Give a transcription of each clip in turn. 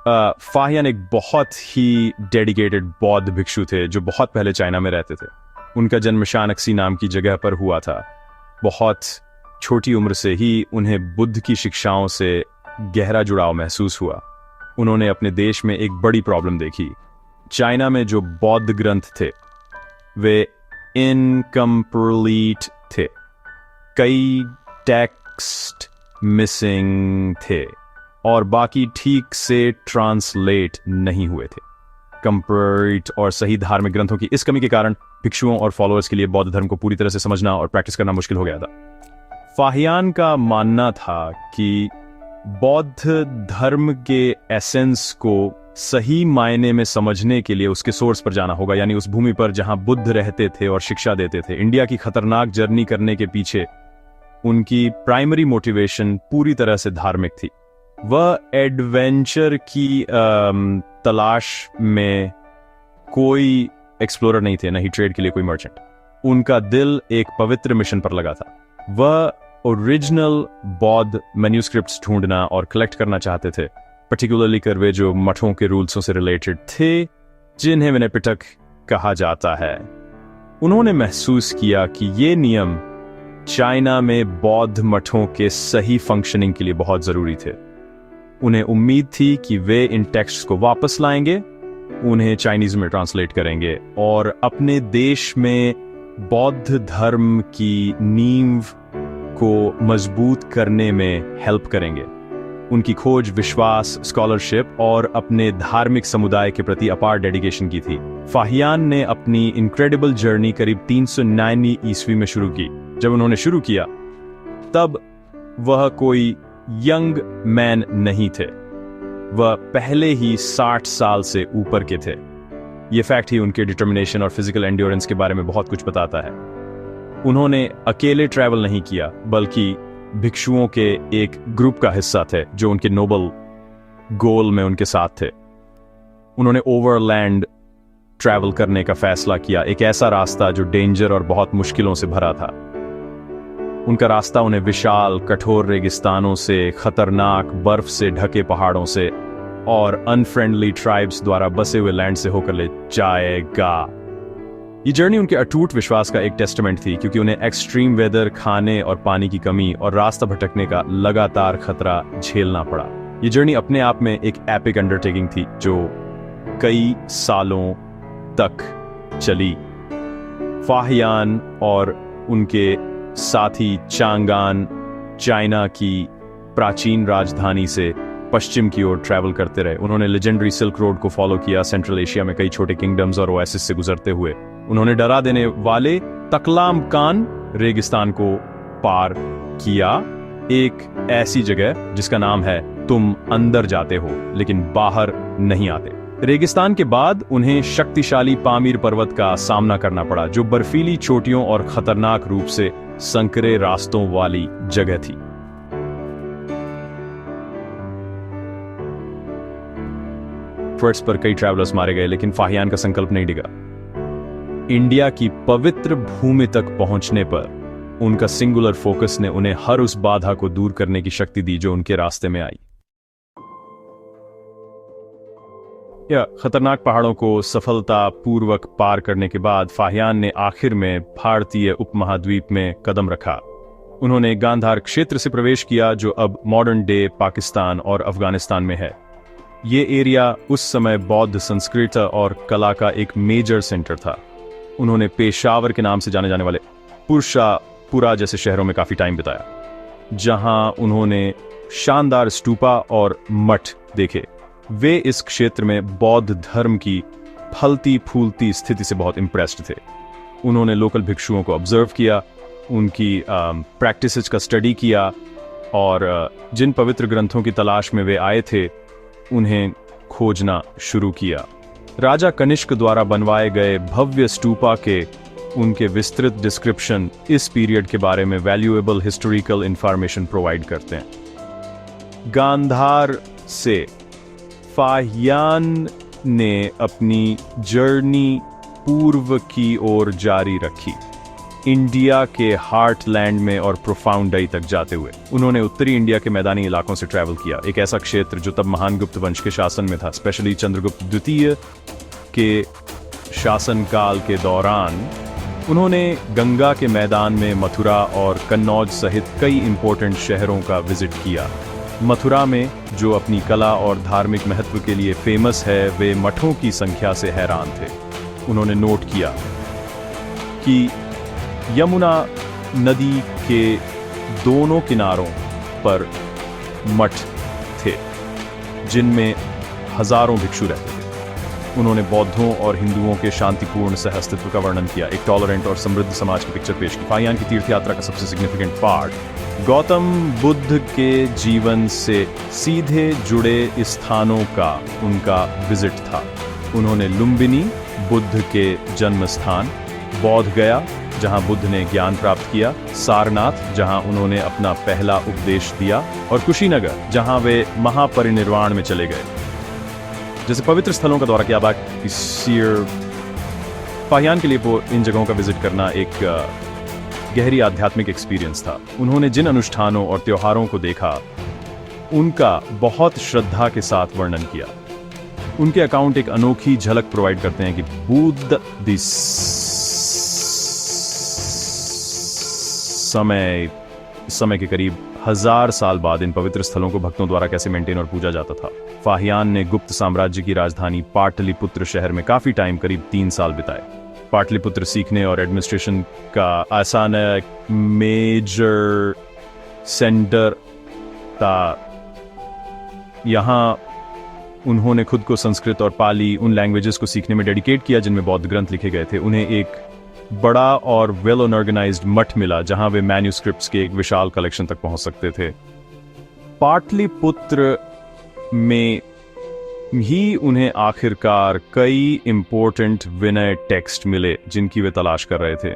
फाहियान एक बहुत ही डेडिकेटेड बौद्ध भिक्षु थे जो बहुत पहले चाइना में रहते थे। उनका जन्म शानक्सी नाम की जगह पर हुआ था। बहुत छोटी उम्र से ही उन्हें बुद्ध की शिक्षाओं से गहरा जुड़ाव महसूस हुआ। उन्होंने अपने देश में एक बड़ी प्रॉब्लम देखी। चाइना में जो बौद्ध ग्रंथ थे वे इनकम्प्लीट थे। कई टेक्स्ट मिसिंग थे और बाकी ठीक से ट्रांसलेट नहीं हुए थे। कंप्लीट और सही धार्मिक ग्रंथों की इस कमी के कारण भिक्षुओं और फॉलोअर्स के लिए बौद्ध धर्म को पूरी तरह से समझना और प्रैक्टिस करना मुश्किल हो गया था। फाहियान का मानना था कि बौद्ध धर्म के एसेंस को सही मायने में समझने के लिए उसके सोर्स पर जाना होगा, यानी उस भूमि पर जहां बुद्ध रहते थे और शिक्षा देते थे। इंडिया की खतरनाक जर्नी करने के पीछे उनकी प्राइमरी मोटिवेशन पूरी तरह से धार्मिक थी। वह एडवेंचर की तलाश में कोई एक्सप्लोरर नहीं थे, नहीं ट्रेड के लिए कोई मर्चेंट। उनका दिल एक पवित्र मिशन पर लगा था। वह ओरिजिनल बौद्ध मैन्यूस्क्रिप्ट्स ढूंढना और कलेक्ट करना चाहते थे, पर्टिकुलरली करवे जो मठों के रूल्सों से रिलेटेड थे, जिन्हें विनयपिटक कहा जाता है। उन्होंने महसूस किया कि ये नियम चाइना में बौद्ध मठों के सही फंक्शनिंग के लिए बहुत जरूरी थे। उन्हें उम्मीद थी कि वे इन टेक्स्ट्स को वापस लाएंगे, उन्हें चाइनीज में ट्रांसलेट करेंगे और अपने देश में बौद्ध धर्म की नींव को मजबूत करने में हेल्प करेंगे। उनकी खोज विश्वास, स्कॉलरशिप और अपने धार्मिक समुदाय के प्रति अपार डेडिकेशन की थी। फाहियान ने अपनी इनक्रेडिबल जर्नी करीब 309 ईस्वी में शुरू की। जब उन्होंने शुरू किया तब वह कोई यंग मैन नहीं थे, वह पहले ही 60 साल से ऊपर के थे। यह फैक्ट ही उनके डिटर्मिनेशन और फिजिकल एंड्योरेंस के बारे में बहुत कुछ बताता है। उन्होंने अकेले ट्रैवल नहीं किया, बल्कि भिक्षुओं के एक ग्रुप का हिस्सा थे जो उनके नोबल गोल में उनके साथ थे। उन्होंने ओवरलैंड ट्रैवल करने का फैसला किया, एक ऐसा रास्ता जो डेंजर और बहुत मुश्किलों से भरा था। उनका रास्ता उन्हें विशाल कठोर रेगिस्तानों से, खतरनाक बर्फ से ढके पहाड़ों से और अनफ्रेंडली ट्राइब्स द्वारा बसे हुए लैंड से होकर ले जाएगा। ये जर्नी उनके अटूट विश्वास का एक टेस्टामेंट थी, क्योंकि उन्हें एक्सट्रीम वेदर, खाने और पानी की कमी और रास्ता भटकने का लगातार खतरा झेलना पड़ा। ये जर्नी अपने आप में एक एपिक अंडरटेकिंग थी जो कई सालों तक चली। फाहियान और उनके साथी चांगान चाइना की प्राचीन राजधानी से पश्चिम की ओर ट्रैवल करते रहे। उन्होंने लेजेंडरी सिल्क रोड को फॉलो किया, सेंट्रल एशिया में कई छोटे किंगडम्स और ओएसिस से गुजरते हुए उन्होंने डरा देने वाले तकलामकान रेगिस्तान को पार किया, एक ऐसी जगह जिसका नाम है तुम अंदर जाते हो लेकिन बाहर नहीं आते। रेगिस्तान के बाद उन्हें शक्तिशाली पामीर पर्वत का सामना करना पड़ा, जो बर्फीली चोटियों और खतरनाक रूप से संकरे रास्तों वाली जगह थी। फर्स्ट पर कई ट्रैवलर्स मारे गए, लेकिन फाहियान का संकल्प नहीं डिगा। इंडिया की पवित्र भूमि तक पहुंचने पर उनका सिंगुलर फोकस ने उन्हें हर उस बाधा को दूर करने की शक्ति दी जो उनके रास्ते में आई। या खतरनाक पहाड़ों को सफलतापूर्वक पार करने के बाद फाहियान ने आखिर में भारतीय उपमहाद्वीप में कदम रखा। उन्होंने गांधार क्षेत्र से प्रवेश किया, जो अब मॉडर्न डे पाकिस्तान और अफगानिस्तान में है। ये एरिया उस समय बौद्ध संस्कृति और कला का एक मेजर सेंटर था। उन्होंने पेशावर के नाम से जाने जाने वाले पुरा जैसे शहरों में काफी टाइम बिताया, जहां उन्होंने शानदार स्तूपा और मठ देखे। वे इस क्षेत्र में बौद्ध धर्म की फलती फूलती स्थिति से बहुत इंप्रेस्ड थे। उन्होंने लोकल भिक्षुओं को ऑब्जर्व किया, उनकी प्रैक्टिसेस का स्टडी किया और जिन पवित्र ग्रंथों की तलाश में वे आए थे उन्हें खोजना शुरू किया। राजा कनिष्क द्वारा बनवाए गए भव्य स्तूपा के उनके विस्तृत डिस्क्रिप्शन इस पीरियड के बारे में वैल्यूएबल हिस्टोरिकल इंफॉर्मेशन प्रोवाइड करते हैं। गांधार से फाहियान ने अपनी जर्नी पूर्व की ओर जारी रखी। इंडिया के हार्टलैंड में और प्रोफाउंडाई तक जाते हुए उन्होंने उत्तरी इंडिया के मैदानी इलाकों से ट्रैवल किया, एक ऐसा क्षेत्र जो तब महान गुप्त वंश के शासन में था। स्पेशली चंद्रगुप्त द्वितीय के शासनकाल के दौरान उन्होंने गंगा के मैदान में मथुरा और कन्नौज सहित कई इंपॉर्टेंट शहरों का विजिट किया। मथुरा में, जो अपनी कला और धार्मिक महत्व के लिए फेमस है, वे मठों की संख्या से हैरान थे। उन्होंने नोट किया कि यमुना नदी के दोनों किनारों पर मठ थे जिनमें हजारों भिक्षु रहते थे। उन्होंने बौद्धों और हिंदुओं के शांतिपूर्ण सहअस्तित्व का वर्णन किया, एक टॉलरेंट और समृद्ध समाज की पिक्चर पेश की। फाहियान की तीर्थ यात्रा का सबसे सिग्निफिकेंट पार्ट गौतम बुद्ध के जीवन से सीधे जुड़े स्थानों का उनका विजिट था। उन्होंने लुम्बिनी, बुद्ध के जन्म स्थान, बौद्ध गया जहां बुद्ध ने ज्ञान प्राप्त किया, सारनाथ जहां उन्होंने अपना पहला उपदेश दिया, और कुशीनगर जहां वे महापरिनिर्वाण में चले गए। जैसे पवित्र स्थलों का दौरा किया। फाहियान के लिए इन जगहों का विजिट करना एक गहरी आध्यात्मिक एक्सपीरियंस था। उन्होंने जिन अनुष्ठानों और त्योहारों को देखा उनका बहुत श्रद्धा के साथ वर्णन किया। उनके अकाउंट एक अनोखी झलक प्रोवाइड करते हैं कि बुद्ध समय के करीब 1000 साल बाद इन पवित्र स्थलों को भक्तों द्वारा कैसे मेंटेन और पूजा जाता था। फाहियान ने गुप्त साम्राज्य की राजधानी पाटलिपुत्र शहर में काफी टाइम, करीब 3 साल बिताए। पाटलिपुत्र सीखने और एडमिनिस्ट्रेशन का आसान मेजर सेंटर था। यहाँ उन्होंने खुद को संस्कृत और पाली, उन लैंग्वेजेस को सीखने में डेडिकेट किया जिनमें बौद्ध ग्रंथ लिखे गए थे। उन्हें एक बड़ा और वेल ऑर्गेनाइज्ड मठ मिला जहां वे मैन्यूस्क्रिप्ट्स के एक विशाल कलेक्शन तक पहुंच सकते थे। पाटलिपुत्र में ही उन्हें आखिरकार कई इंपॉर्टेंट विनय टेक्स्ट मिले जिनकी वे तलाश कर रहे थे।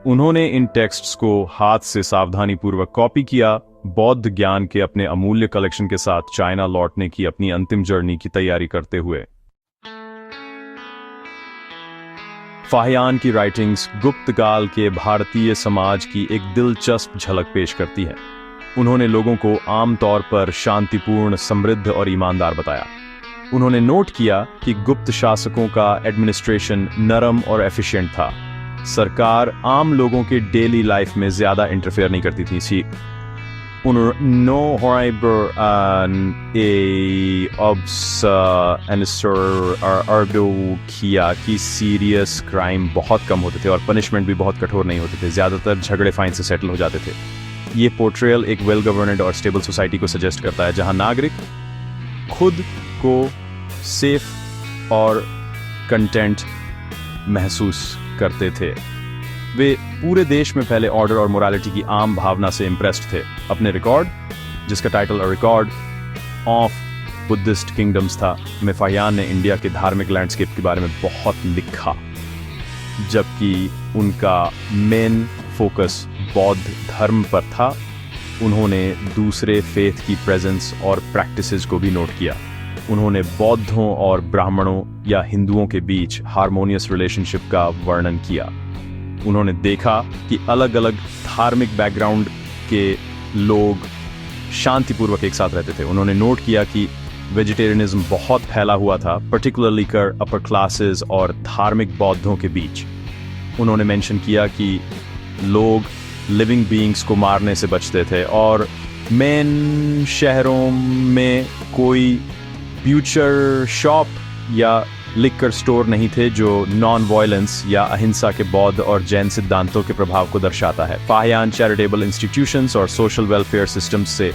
उन्होंने इन टेक्स्ट्स को हाथ से सावधानीपूर्वक कॉपी किया, बौद्ध ज्ञान के अपने अमूल्य कलेक्शन के साथ चाइना लौटने की अपनी अंतिम जर्नी की तैयारी करते हुए। फाहियान की राइटिंग्स गुप्त काल के भारतीय समाज की एक दिलचस्प झलक पेश करती है। उन्होंने लोगों को आमतौर पर शांतिपूर्ण, समृद्ध और ईमानदार बताया। उन्होंने नोट किया कि गुप्त शासकों का एडमिनिस्ट्रेशन नरम और एफिशिएंट था। सरकार आम लोगों के डेली लाइफ में ज्यादा इंटरफेयर नहीं करती थी। किया कि सीरियस क्राइम बहुत कम होते थे और पनिशमेंट भी बहुत कठोर नहीं होते थे। ज्यादातर झगड़े फाइन से सेटल हो जाते थे। ये पोर्ट्रेयल एक वेल गवर्नेड और स्टेबल सोसाइटी को सजेस्ट करता है जहां नागरिक खुद को सेफ और कंटेंट महसूस करते थे। वे पूरे देश में फैले ऑर्डर और मोरालिटी की आम भावना से इम्प्रेस्ड थे। अपने रिकॉर्ड, जिसका title a record of Buddhist kingdoms था, में फाहियान ने इंडिया के धार्मिक लैंडस्केप के बारे में बहुत लिखा, जबकि उनका मेन फोकस बौद्ध धर्म पर था। उन्होंने दूसरे फेथ की प्रेजेंस और प्रैक्टिसेस को भी नोट किया। उन्होंने बौद्धों और ब्राह्मणों या हिंदुओं के बीच हार्मोनियस रिलेशनशिप का वर्णन किया। उन्होंने देखा कि अलग अलग धार्मिक बैकग्राउंड के लोग शांतिपूर्वक एक साथ रहते थे। उन्होंने नोट किया कि वेजिटेरियनिज्म बहुत फैला हुआ था, पर्टिकुलरली कर अपर क्लासेस और धार्मिक बौद्धों के बीच। उन्होंने मेंशन किया कि लोग लिविंग बीइंग्स को मारने से बचते थे और मेन शहरों में कोई ब्यूचर शॉप या लिकर स्टोर नहीं थे जो नॉन वायलेंस या अहिंसा के बौद्ध और जैन सिद्धांतों के प्रभाव को दर्शाता है। फाहियान चैरिटेबल इंस्टीट्यूशंस और सोशल वेलफेयर सिस्टम्स से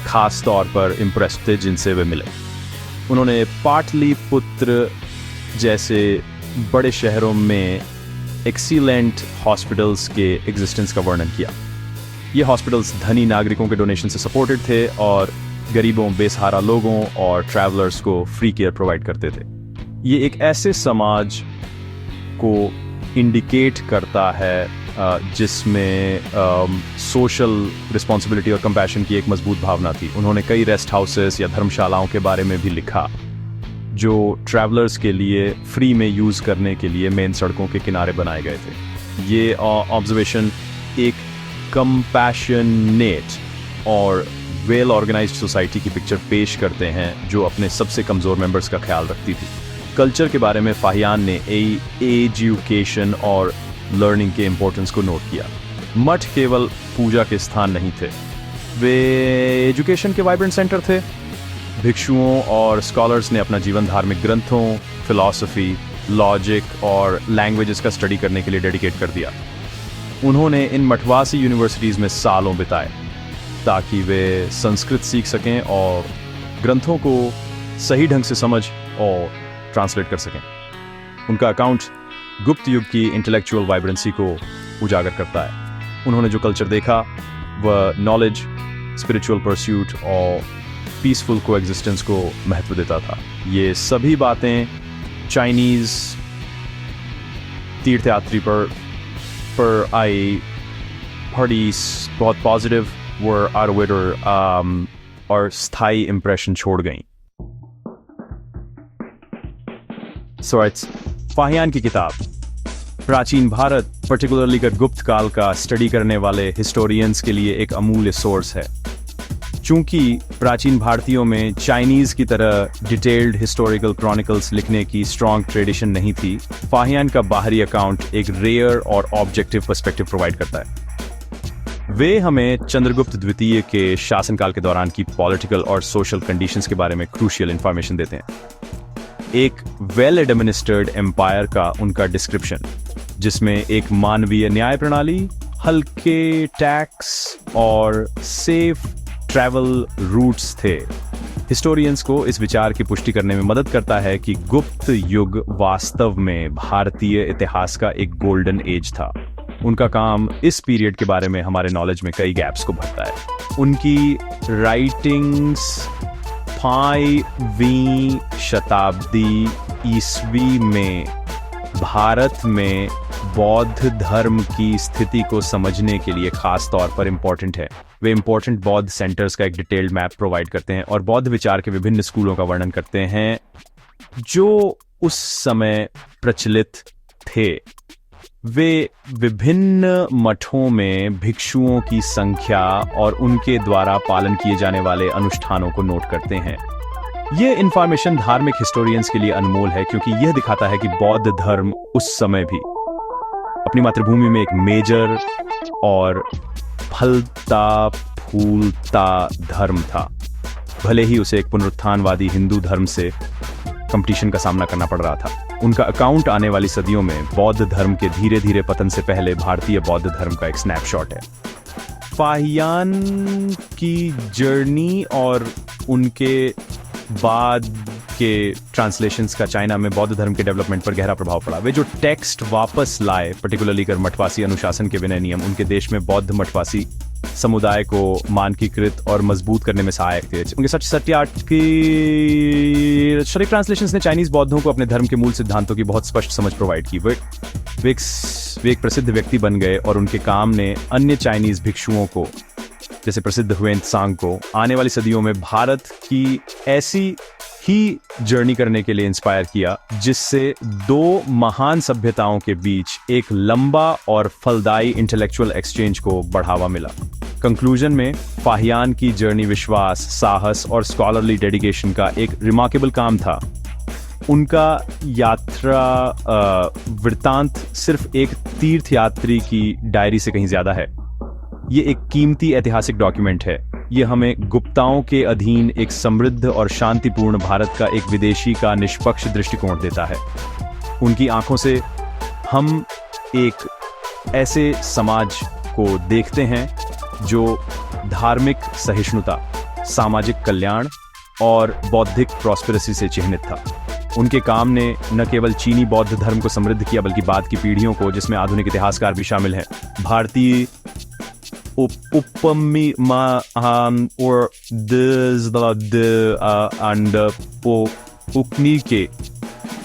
खास तौर पर इम्प्रेस्ड थे जिनसे वे मिले। उन्होंने पाटलिपुत्र जैसे बड़े शहरों में एक्सीलेंट हॉस्पिटल्स के एग्जिस्टेंस का वर्णन किया। ये हॉस्पिटल्स धनी नागरिकों के डोनेशन से सपोर्टेड थे और गरीबों, बेसहारा लोगों और ट्रैवलर्स को फ्री केयर प्रोवाइड करते थे। ये एक ऐसे समाज को इंडिकेट करता है जिसमें सोशल रिस्पॉन्सिबिलिटी और कंपैशन की एक मजबूत भावना थी। उन्होंने कई रेस्ट हाउसेस या धर्मशालाओं के बारे में भी लिखा जो ट्रैवलर्स के लिए फ्री में यूज करने के लिए मेन सड़कों के किनारे बनाए गए थे। ये ऑब्जर्वेशन एक कंपैशनेट और वेल ऑर्गेनाइज्ड सोसाइटी की पिक्चर पेश करते हैं जो अपने सबसे कमज़ोर मेंबर्स का ख्याल रखती थी। कल्चर के बारे में फाहियान ने एजुकेशन और लर्निंग के इम्पोर्टेंस को नोट किया। मठ केवल पूजा के स्थान नहीं थे, वे एजुकेशन के वाइब्रेंट सेंटर थे। भिक्षुओं और स्कॉलर्स ने अपना जीवन धार्मिक ग्रंथों, फिलॉसफी, लॉजिक और लैंग्वेजेस का स्टडी करने के लिए डेडिकेट कर दिया। उन्होंने इन मठवासी यूनिवर्सिटीज़ में सालों बिताए ताकि वे संस्कृत सीख सकें और ग्रंथों को सही ढंग से समझ और ट्रांसलेट कर सकें। उनका अकाउंट गुप्त युग की इंटेलेक्चुअल वाइब्रेंसी को उजागर करता है। उन्होंने जो कल्चर देखा वह नॉलेज, स्पिरिचुअल परस्यूट और पीसफुल कोएग्जिस्टेंस को महत्व देता था। ये सभी बातें चाइनीज़ तीर्थयात्री पर आई बड़ी बहुत पॉजिटिव और स्थायी इंप्रेशन छोड़ गई। फाहियान की किताब प्राचीन भारत, पर्टिकुलरली का गुप्त काल का स्टडी करने वाले हिस्टोरियंस के लिए एक अमूल्य सोर्स है। चूंकि प्राचीन भारतीयों में चाइनीज की तरह डिटेल्ड हिस्टोरिकल क्रॉनिकल्स लिखने की स्ट्रॉन्ग ट्रेडिशन नहीं थी, फाहियान का बाहरी अकाउंट एक रेयर और ऑब्जेक्टिव पर्सपेक्टिव प्रोवाइड करता है। वे हमें चंद्रगुप्त द्वितीय के शासनकाल के दौरान की पॉलिटिकल और सोशल कंडीशंस के बारे में क्रूशियल इंफॉर्मेशन देते हैं। एक वेल एडमिनिस्टर्ड एम्पायर का उनका डिस्क्रिप्शन, जिसमें एक मानवीय न्याय प्रणाली, हल्के टैक्स और सेफ ट्रैवल रूट्स थे, हिस्टोरियंस को इस विचार की पुष्टि करने में मदद करता है कि गुप्त युग वास्तव में भारतीय इतिहास का एक गोल्डन एज था। उनका काम इस पीरियड के बारे में हमारे नॉलेज में कई गैप्स को भरता है। उनकी राइटिंग्स 5वीं शताब्दी ईस्वी में भारत में बौद्ध धर्म की स्थिति को समझने के लिए खास तौर पर इम्पोर्टेंट है। वे इम्पोर्टेंट बौद्ध सेंटर्स का एक डिटेल्ड मैप प्रोवाइड करते हैं और बौद्ध विचार के विभिन्न स्कूलों का वर्णन करते हैं जो उस समय प्रचलित थे। वे विभिन्न मठों में भिक्षुओं की संख्या और उनके द्वारा पालन किए जाने वाले अनुष्ठानों को नोट करते हैं। यह इंफॉर्मेशन धार्मिक हिस्टोरियंस के लिए अनमोल है क्योंकि यह दिखाता है कि बौद्ध धर्म उस समय भी अपनी मातृभूमि में एक मेजर और फलता फूलता धर्म था, भले ही उसे एक पुनरुत्थानवादी हिंदू धर्म से कंपटीशन का सामना करना पड़ रहा था। उनका अकाउंट आने वाली सदियों में बौद्ध धर्म के धीरे धीरे पतन से पहले भारतीय बौद्ध धर्म का एक स्नैपशॉट है। फाहियान की जर्नी और उनके बाद के ट्रांसलेशंस का चाइना में बौद्ध धर्म के डेवलपमेंट पर गहरा प्रभाव पड़ा। वे जो टेक्स्ट वापस लाए, पर्टिकुलरली कर मठवासी अनुशासन के विनय नियम, उनके देश में बौद्ध मठवासी समुदाय को मानकीकृत और मजबूत करने में सहायक थे। उनके सटीक ट्रांसलेशंस ने चाइनीज बौद्धों को अपने धर्म के मूल सिद्धांतों की बहुत स्पष्ट समझ प्रोवाइड की। वे एक प्रसिद्ध व्यक्ति बन गए और उनके काम ने अन्य चाइनीज भिक्षुओं को, जैसे प्रसिद्ध हुएन त्सांग को, आने वाली सदियों में भारत की ऐसी ही जर्नी करने के लिए इंस्पायर किया जिससे दो महान सभ्यताओं के बीच एक लंबा और फलदायी इंटेलेक्चुअल एक्सचेंज को बढ़ावा मिला। कंक्लूजन में फाहियान की जर्नी विश्वास, साहस और स्कॉलरली डेडिकेशन का एक रिमार्केबल काम था। उनका यात्रा वृत्तांत सिर्फ एक तीर्थयात्री की डायरी से कहीं ज्यादा है। ये एक कीमती ऐतिहासिक डॉक्यूमेंट है। ये हमें गुप्ताओं के अधीन एक समृद्ध और शांतिपूर्ण भारत का एक विदेशी का निष्पक्ष दृष्टिकोण देता है। उनकी आंखों से हम एक ऐसे समाज को देखते हैं जो धार्मिक सहिष्णुता, सामाजिक कल्याण और बौद्धिक प्रॉस्पेरेसी से चिह्नित था। उनके काम ने न केवल चीनी बौद्ध धर्म को समृद्ध किया बल्कि बाद की पीढ़ियों को, जिसमें आधुनिक इतिहासकार भी शामिल हैं, भारतीय उपनी के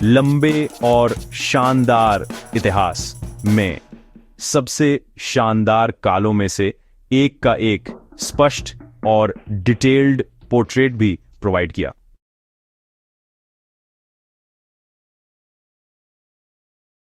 लंबे और शानदार इतिहास में सबसे शानदार कालों में से एक का एक स्पष्ट और डिटेल्ड पोर्ट्रेट भी प्रोवाइड किया।